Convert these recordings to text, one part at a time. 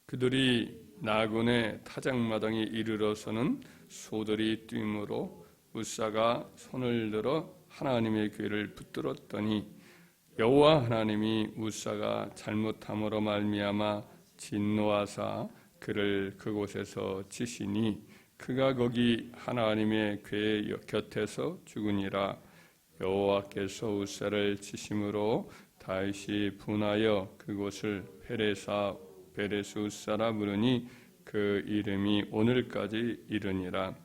그들이 나곤의 타작마당에 이르러서는 소들이 뛰므로 웃사가 손을 들어 하나님의 궤를 붙들었더니 여호와 하나님이 웃사가 잘못함으로 말미암아 진노하사 그를 그곳에서 치시니 그가 거기 하나님의 궤 곁에서 죽으니라. 여호와께서 웃사를 치심으로 다윗이 분하여 그곳을 베레스 웃사라 부르니 그 이름이 오늘까지 이르니라.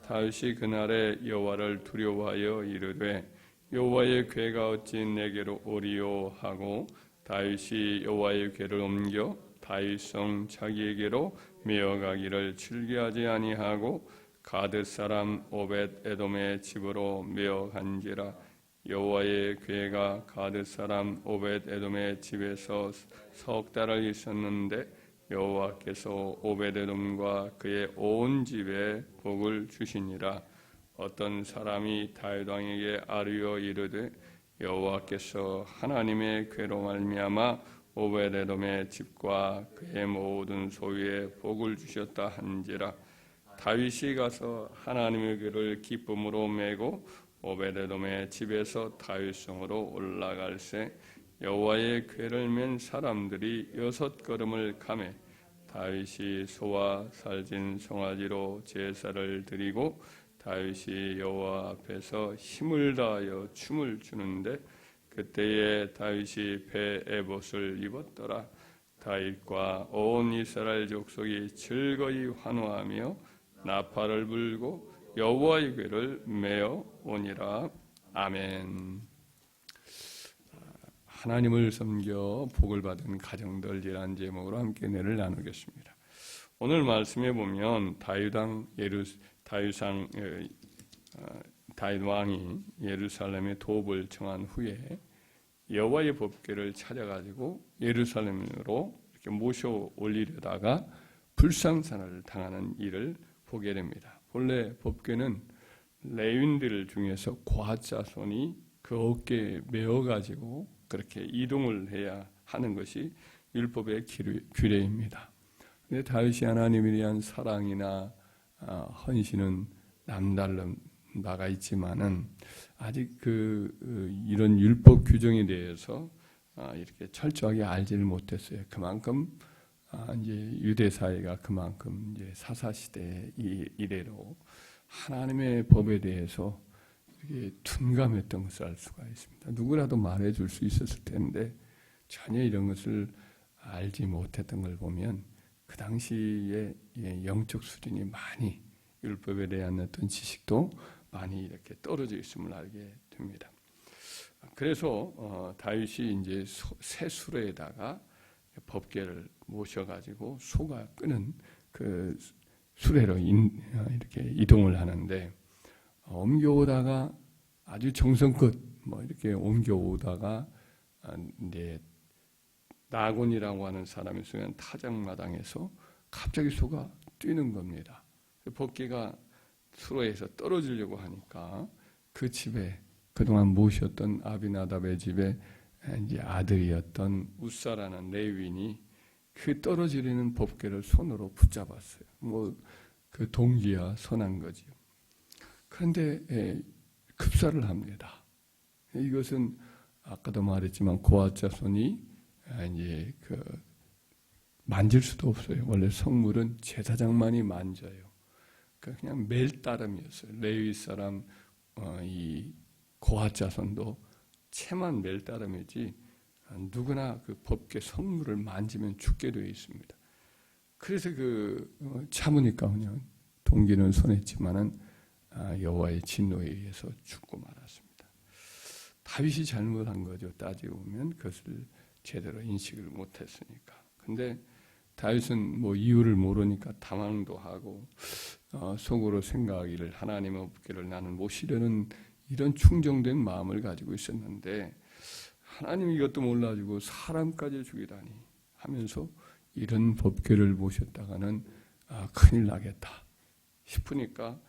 다윗이 그날에 여호와를 두려워하여 이르되 여호와의 궤가 어찌 내게로 오리요 하고 다윗이 여호와의 궤를 옮겨 다윗성 자기에게로 메어가기를 즐겨하지 아니하고 가드 사람 오벳 에돔의 집으로 메어간지라. 여호와의 궤가 가드 사람 오벳 에돔의 집에서 석 달을 있었는데 여호와께서 오벳 에돔과 그의 온 집에 복을 주시니라. 어떤 사람이 다윗 왕에게 아뢰어 이르되 여호와께서 하나님의 궤로 말미암아 오벳 에돔의 집과 그의 모든 소유에 복을 주셨다 한지라. 다윗이 가서 하나님의 궤를 기쁨으로 메고 오벳 에돔의 집에서 다윗성으로 올라갈새 여호와의 궤를 맨 사람들이 6걸음을 가매 다윗이 소와 살진 송아지로 제사를 드리고 다윗이 여호와 앞에서 힘을 다하여 춤을 추는데 그때에 다윗이 배 에봇을 입었더라. 다윗과 온 이스라엘 족속이 즐거이 환호하며 나팔을 불고 여호와의 궤를 메어 오니라. 아멘. 하나님을 섬겨 복을 받은 가정들이라는 제목으로 함께 은혜를 나누겠습니다. 오늘 말씀에 보면 다윗 왕이 예루살렘에 도읍을 청한 후에 여호와의 법궤를 찾아가지고 예루살렘으로 이렇게 모셔 올리려다가 불상사를 당하는 일을 보게 됩니다. 본래 법궤는 레위인들 중에서 고핫 자손이 그 어깨에 메어가지고 그렇게 이동을 해야 하는 것이 율법의 규례입니다. 그런데 다윗이 하나님에 대한 사랑이나 헌신은 남다른 바가 있지만은 아직 이런 율법 규정에 대해서 이렇게 철저하게 알지를 못했어요. 그만큼 이제 유대 사회가 그만큼 이제 사사 시대 이래로 하나님의 법에 대해서 이렇게 둔감했던 것을 알 수가 있습니다. 누구라도 말해줄 수 있었을 텐데 전혀 이런 것을 알지 못했던 걸 보면 그 당시에 영적 수준이 많이 율법에 대한 어떤 지식도 많이 이렇게 떨어져 있음을 알게 됩니다. 그래서 다윗이 이제 새 수레에다가 법궤를 모셔가지고 소가 끄는 그 수레로 이렇게 이동을 하는데 옮겨오다가 아주 정성껏 이렇게 옮겨오다가 이제 나곤이라고 하는 사람이 쓰는 타작마당에서 갑자기 소가 뛰는 겁니다. 법궤가 수로에서 떨어지려고 하니까 그 집에 그동안 모셨던 아비나답의 집에 이제 아들이었던 웃사라는 레위인이 그 떨어지려는 법궤를 손으로 붙잡았어요. 그 동기야 선한 거지요. 그런데 급사를 합니다. 이것은 아까도 말했지만 고핫 자손이 이제 만질 수도 없어요. 원래 성물은 제사장만이 만져요. 그냥 멜 따름이었어요. 레위 사람 이 고핫 자손도 채만 멜 따름이지 누구나 그 법궤 성물을 만지면 죽게 되어 있습니다. 그래서 참으니까 그냥 동기는 손했지만은 여호와의 진노에 의해서 죽고 말았습니다. 다윗이 잘못한 거죠. 따지고 보면 그것을 제대로 인식을 못했으니까. 근데 다윗은 이유를 모르니까 당황도 하고 속으로 생각하기를 하나님의 법궤를 나는 모시려는 이런 충정된 마음을 가지고 있었는데 하나님이 이것도 몰라주고 사람까지 죽이다니 하면서 이런 법궤를 모셨다가는 큰일 나겠다 싶으니까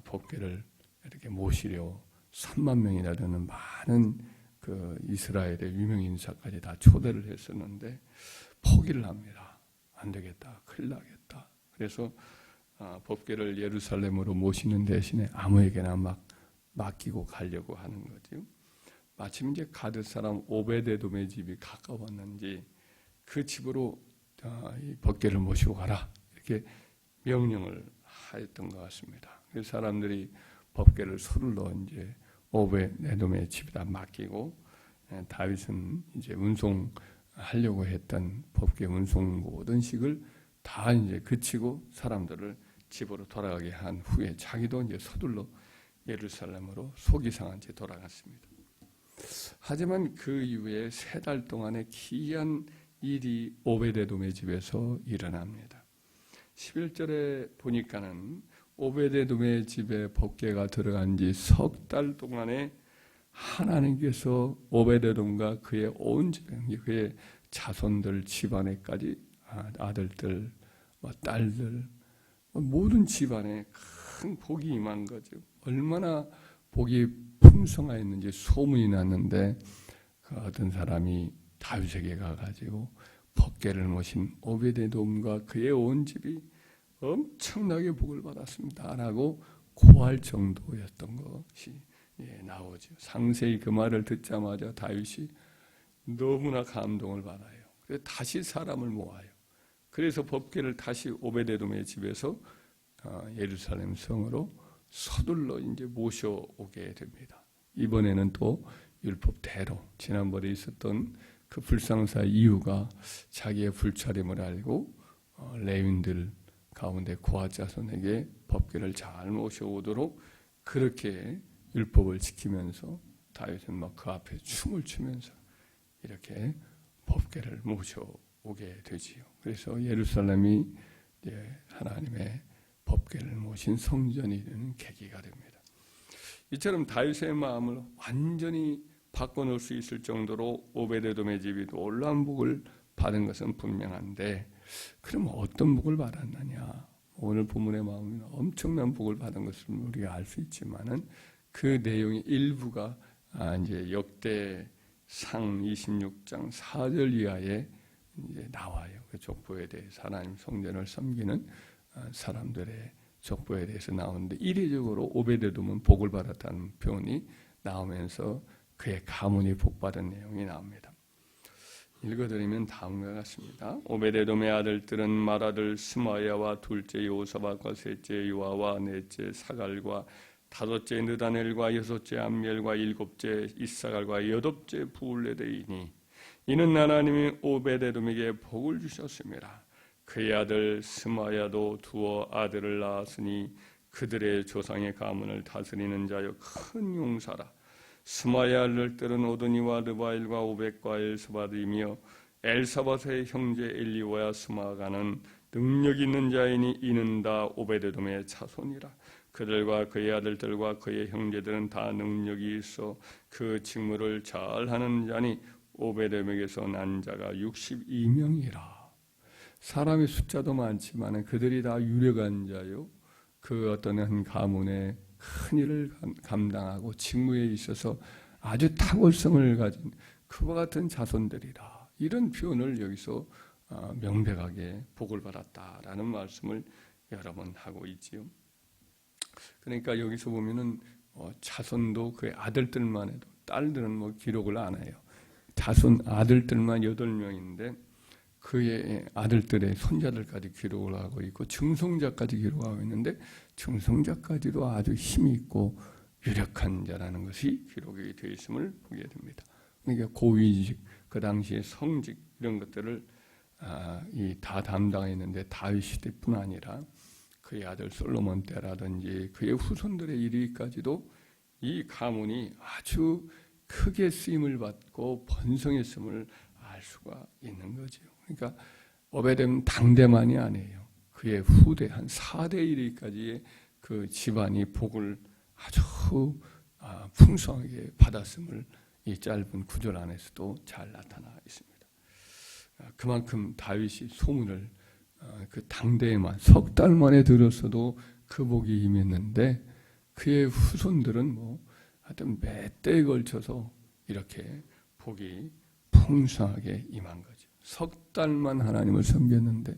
법궤를 이렇게 모시려 3만 명이나 되는 많은 그 이스라엘의 유명 인사까지 다 초대를 했었는데 포기를 합니다. 안 되겠다, 큰일 나겠다. 그래서 법궤를 예루살렘으로 모시는 대신에 아무에게나 막 맡기고 가려고 하는 거죠. 마침 이제 가드 사람 오베데돔의 집이 가까웠는지 그 집으로 이 법궤를 모시고 가라 이렇게 명령을 하였던 것 같습니다. 그래서 사람들이 법궤를 서둘러 이제 오베데돔의 집에다 맡기고 다윗은 이제 운송하려고 했던 법궤 운송 모든 식을 다 이제 그치고 사람들을 집으로 돌아가게 한 후에 자기도 이제 서둘러 예루살렘으로 속이 상한 채 돌아갔습니다. 하지만 그 이후에 3달 동안의 기이한 일이 오베데돔의 집에서 일어납니다. 11절에 보니까는 오베데돔의 집에 법궤가 들어간 지 석 달 동안에 하나님께서 오베데돔과 그의 온 집안, 그의 자손들 집안에까지 아들들, 딸들, 모든 집안에 큰 복이 임한 거죠. 얼마나 복이 풍성하였는지 소문이 났는데 그 어떤 사람이 다윗에게 가가지고 법궤를 모신 오베데돔과 그의 온 집이 엄청나게 복을 받았습니다라고 고할 정도였던 것이 나오죠. 상세히 그 말을 듣자마자 다윗이 너무나 감동을 받아요. 그래서 다시 사람을 모아요. 그래서 법궤를 다시 오베데돔의 집에서 예루살렘 성으로 서둘러 이제 모셔오게 됩니다. 이번에는 또 율법대로 지난번에 있었던 그 불상사 이유가 자기의 불차림을 알고 레위인들 가운데 고아 자손에게 법궤를 잘 모셔오도록 그렇게 율법을 지키면서 다윗은 막 그 앞에 춤을 추면서 이렇게 법궤를 모셔오게 되지요. 그래서 예루살렘이 하나님의 법궤를 모신 성전이 되는 계기가 됩니다. 이처럼 다윗의 마음을 완전히 바꿔놓을 수 있을 정도로 오베데돔의 집이 놀라운 복을 받은 것은 분명한데 그럼 어떤 복을 받았느냐? 오늘 본문의 마음은 엄청난 복을 받은 것을 우리가 알 수 있지만은 그 내용의 일부가 이제 역대상 26장 4절 이하에 이제 나와요. 그 족보에 대해서 하나님 성전을 섬기는 사람들의 족보에 대해서 나오는데 이례적으로 오베데돔은 복을 받았다는 표현이 나오면서 그의 가문이 복받은 내용이 나옵니다. 읽어드리면 다음과 같습니다. 오베데돔의 아들들은 맏아들 스마야와 둘째 요사박과 셋째 요아와 넷째 사갈과 다섯째 느다넬과 여섯째 암멜과 일곱째 이사갈과 여덟째 부울레데이니 이는 하나님이 오베데돔에게 복을 주셨습니다. 그의 아들 스마야도 두어 아들을 낳았으니 그들의 조상의 가문을 다스리는 자여 큰 용사라. 스마야 아들들은 오드니와 르바일과 오벳과 엘사바드이며 엘사바드의 형제 엘리와야 스마가는 능력 있는 자이니 이는 다 오베데돔의 자손이라. 그들과 그의 아들들과 그의 형제들은 다 능력이 있어 그 직무를 잘하는 자니 오베데돔에게서 난 자가 62명이라. 사람의 숫자도 많지만 그들이 다 유력한 자요. 그 어떤 한 가문의 큰 일을 감당하고 직무에 있어서 아주 탁월성을 가진 그와 같은 자손들이라. 이런 표현을 여기서 명백하게 복을 받았다라는 말씀을 여러 번 하고 있지요. 그러니까 여기서 보면은 자손도 그의 아들들만 해도 딸들은 뭐 기록을 안 해요. 자손 아들들만 8명인데 그의 아들들의 손자들까지 기록을 하고 있고 증손자까지 기록하고 있는데 증손자까지도 아주 힘이 있고 유력한 자라는 것이 기록이 되어 있음을 보게 됩니다. 그러니까 고위직, 그 당시의 성직 이런 것들을 다 담당했는데 다윗 시대뿐 아니라 그의 아들 솔로몬 때라든지 그의 후손들의 이르기까지도 이 가문이 아주 크게 쓰임을 받고 번성했음을 알 수가 있는 거죠. 그러니까 오베데돔 당대만이 아니에요. 그의 후대 한 4대 이르기까지의 그 집안이 복을 아주 풍성하게 받았음을 이 짧은 구절 안에서도 잘 나타나 있습니다. 그만큼 다윗이 소문을 그 당대에만 석 달 만에 들었어도 그 복이 임했는데 그의 후손들은 하여튼 몇 대에 걸쳐서 이렇게 복이 풍성하게 임한 거죠. 석 달만 하나님을 섬겼는데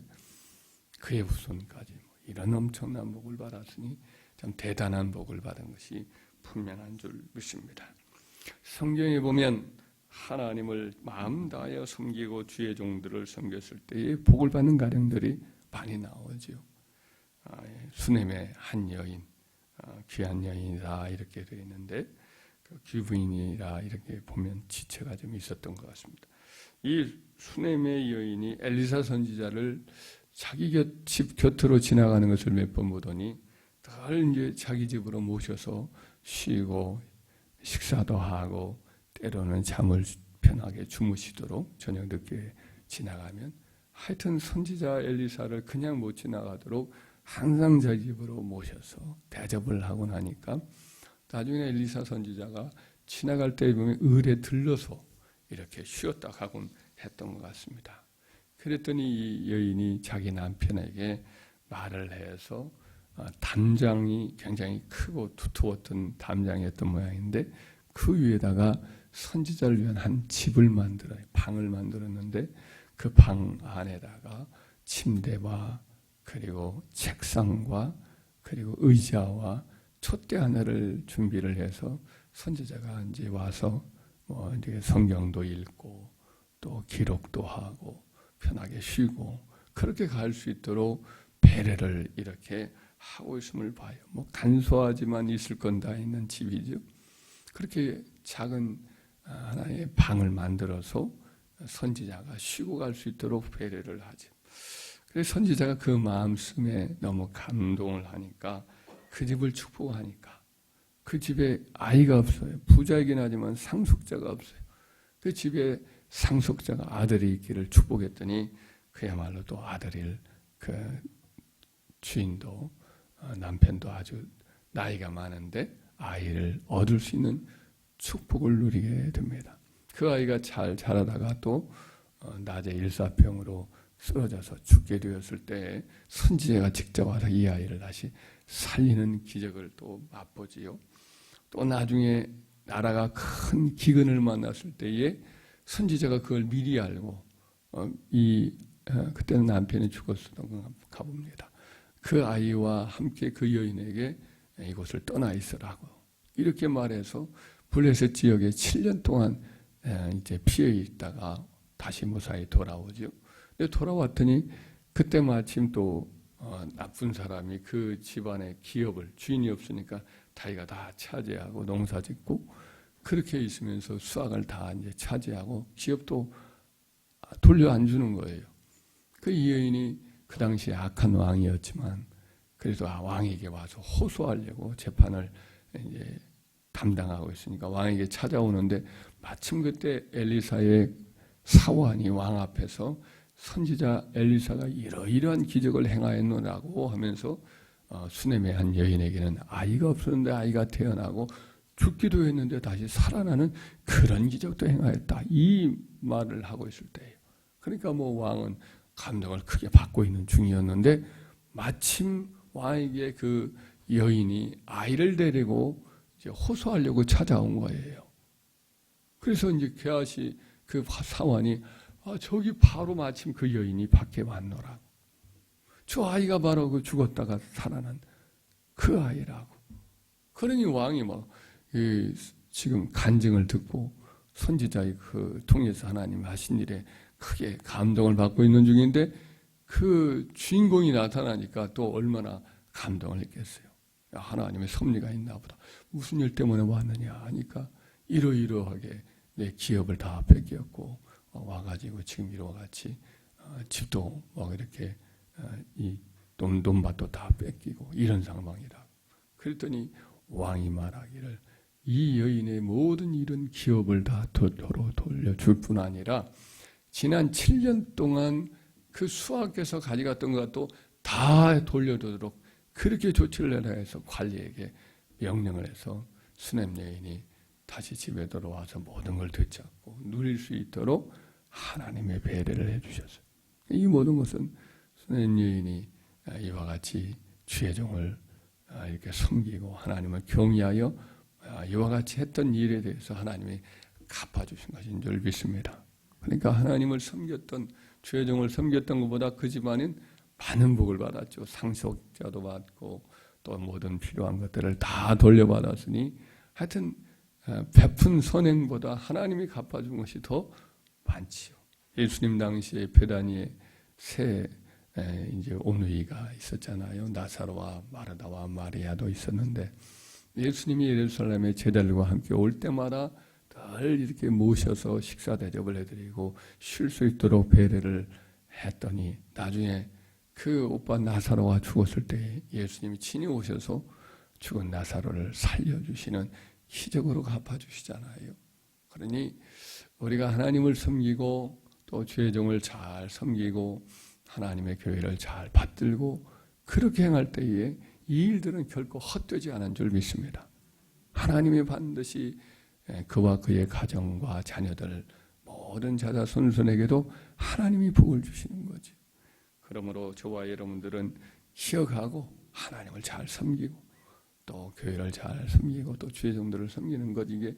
그의 후손까지 이런 엄청난 복을 받았으니 참 대단한 복을 받은 것이 분명한 줄 믿습니다. 성경에 보면 하나님을 마음 다하여 섬기고 주의 종들을 섬겼을 때에 복을 받는 가정들이 많이 나오죠. 수넴의 한 여인, 귀한 여인이다 이렇게 되어 있는데 그 귀부인이라 이렇게 보면 지체가 좀 있었던 것 같습니다. 이 수넴의 여인이 엘리사 선지자를 자기 집 곁으로 지나가는 것을 몇 번 보더니 늘 이제 자기 집으로 모셔서 쉬고 식사도 하고 때로는 잠을 편하게 주무시도록 저녁 늦게 지나가면 하여튼 선지자 엘리사를 그냥 못 지나가도록 항상 자기 집으로 모셔서 대접을 하고 나니까 나중에 엘리사 선지자가 지나갈 때 보면 을에 들러서 이렇게 쉬었다 가곤 했던 것 같습니다. 그랬더니 이 여인이 자기 남편에게 말을 해서 담장이 굉장히 크고 두터웠던 담장이었던 모양인데 그 위에다가 선지자를 위한 한 집을 만들어요. 방을 만들었는데 그 방 안에다가 침대와 그리고 책상과 그리고 의자와 촛대 하나를 준비를 해서 선지자가 이제 와서 이제 성경도 읽고 또 기록도 하고 편하게 쉬고 그렇게 갈 수 있도록 배려를 이렇게 하고 있음을 봐요. 간소하지만 있을 건 다 있는 집이죠. 그렇게 작은 하나의 방을 만들어서 선지자가 쉬고 갈 수 있도록 배려를 하죠. 그래서 선지자가 그 마음씀에 너무 감동을 하니까 그 집을 축복하니까 그 집에 아이가 없어요. 부자이긴 하지만 상속자가 없어요. 그 집에 상속자가 아들이 있기를 축복했더니 그야말로 또 아들일 그 주인도 남편도 아주 나이가 많은데 아이를 얻을 수 있는 축복을 누리게 됩니다. 그 아이가 잘 자라다가 또 낮에 일사병으로 쓰러져서 죽게 되었을 때 선지자가 직접 와서 이 아이를 다시 살리는 기적을 또 맛보지요. 또 나중에 나라가 큰 기근을 만났을 때에 선지자가 그걸 미리 알고 그때는 남편이 죽었었던 가봅니다. 그 아이와 함께 그 여인에게 이곳을 떠나 있으라고 이렇게 말해서 블레셋 지역에 7년 동안 이제 피해 있다가 다시 무사히 돌아오죠. 근데 돌아왔더니 그때 마침 또 나쁜 사람이 그 집안의 기업을 주인이 없으니까 자기가 다 차지하고 농사짓고 그렇게 있으면서 수확을 다 이제 차지하고 기업도 돌려 안 주는 거예요. 그 이 여인이 그 당시에 악한 왕이었지만 그래도 왕에게 와서 호소하려고 재판을 이제 담당하고 있으니까 왕에게 찾아오는데 마침 그때 엘리사의 사환이 왕 앞에서 선지자 엘리사가 이러이러한 기적을 행하였노라고 하면서 수넴의 한 여인에게는 아이가 없었는데 아이가 태어나고 죽기도 했는데 다시 살아나는 그런 기적도 행하였다. 이 말을 하고 있을 때예요. 그러니까 왕은 감동을 크게 받고 있는 중이었는데 마침 왕에게 그 여인이 아이를 데리고 이제 호소하려고 찾아온 거예요. 그래서 이제 게하시 그 사환이 저기 바로 마침 그 여인이 밖에 왔노라고. 저 아이가 바로 그 죽었다가 살아난 그 아이라고. 그러니 왕이 지금 간증을 듣고 선지자의 그 통해서 하나님 하신 일에 크게 감동을 받고 있는 중인데 그 주인공이 나타나니까 또 얼마나 감동을 했겠어요. 하나님의 섭리가 있나 보다. 무슨 일 때문에 왔느냐 하니까 이러이러하게 내 기업을 다 뺏겼고 와가지고 지금 이와 같이 집도 이렇게 이 돈밭도 다 뺏기고 이런 상황이라. 그랬더니 왕이 말하기를 이 여인의 모든 이런 기업을 다 도로 돌려줄 뿐 아니라 지난 7년 동안 그 수하께서 가져갔던 것도 다 돌려주도록 그렇게 조치를 해라 해서 관리에게 명령을 해서 수넴 여인이 다시 집에 돌아와서 모든 걸 되찾고 누릴 수 있도록 하나님의 배려를 해주셨어요. 이 모든 것은 수넴 여인이 이와 같이 주의 종을 이렇게 섬기고 하나님을 경외하여 이와 같이 했던 일에 대해서 하나님이 갚아주신 것인 줄 믿습니다. 그러니까 하나님을 섬겼던 주의 종을 섬겼던 것보다 그 집안은 많은 복을 받았죠. 상속자도 받고 또 모든 필요한 것들을 다 돌려받았으니 하여튼 베푼 선행보다 하나님이 갚아준 것이 더 많지요. 예수님 당시에 베다니에 세 이제 오누이가 있었잖아요. 나사로와 마르다와 마리아도 있었는데 예수님이 예루살렘에 제자들과 함께 올 때마다 늘 이렇게 모셔서 식사 대접을 해드리고 쉴 수 있도록 배려를 했더니 나중에 그 오빠 나사로가 죽었을 때 예수님이 친히 오셔서 죽은 나사로를 살려주시는 기적으로 갚아주시잖아요. 그러니 우리가 하나님을 섬기고 또 주의 종을 잘 섬기고 하나님의 교회를 잘 받들고 그렇게 행할 때에 이 일들은 결코 헛되지 않은 줄 믿습니다. 하나님이 반드시 그와 그의 가정과 자녀들 모든 자자 손손에게도 하나님이 복을 주시는 거죠. 그러므로 저와 여러분들은 기억하고 하나님을 잘 섬기고 또 교회를 잘 섬기고 또 주의 종들을 섬기는 것, 이게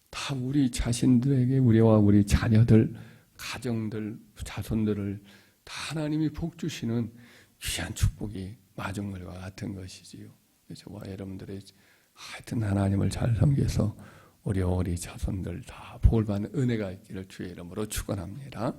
다 우리 자신들에게 우리와 우리 자녀들, 가정들, 자손들을 다 하나님이 복 주시는 귀한 축복이 마중물과 같은 것이지요. 저와 여러분들의 하여튼 하나님을 잘 섬겨서 우리 자손들 다 복을 받는 은혜가 있기를 주의 이름으로 축원합니다.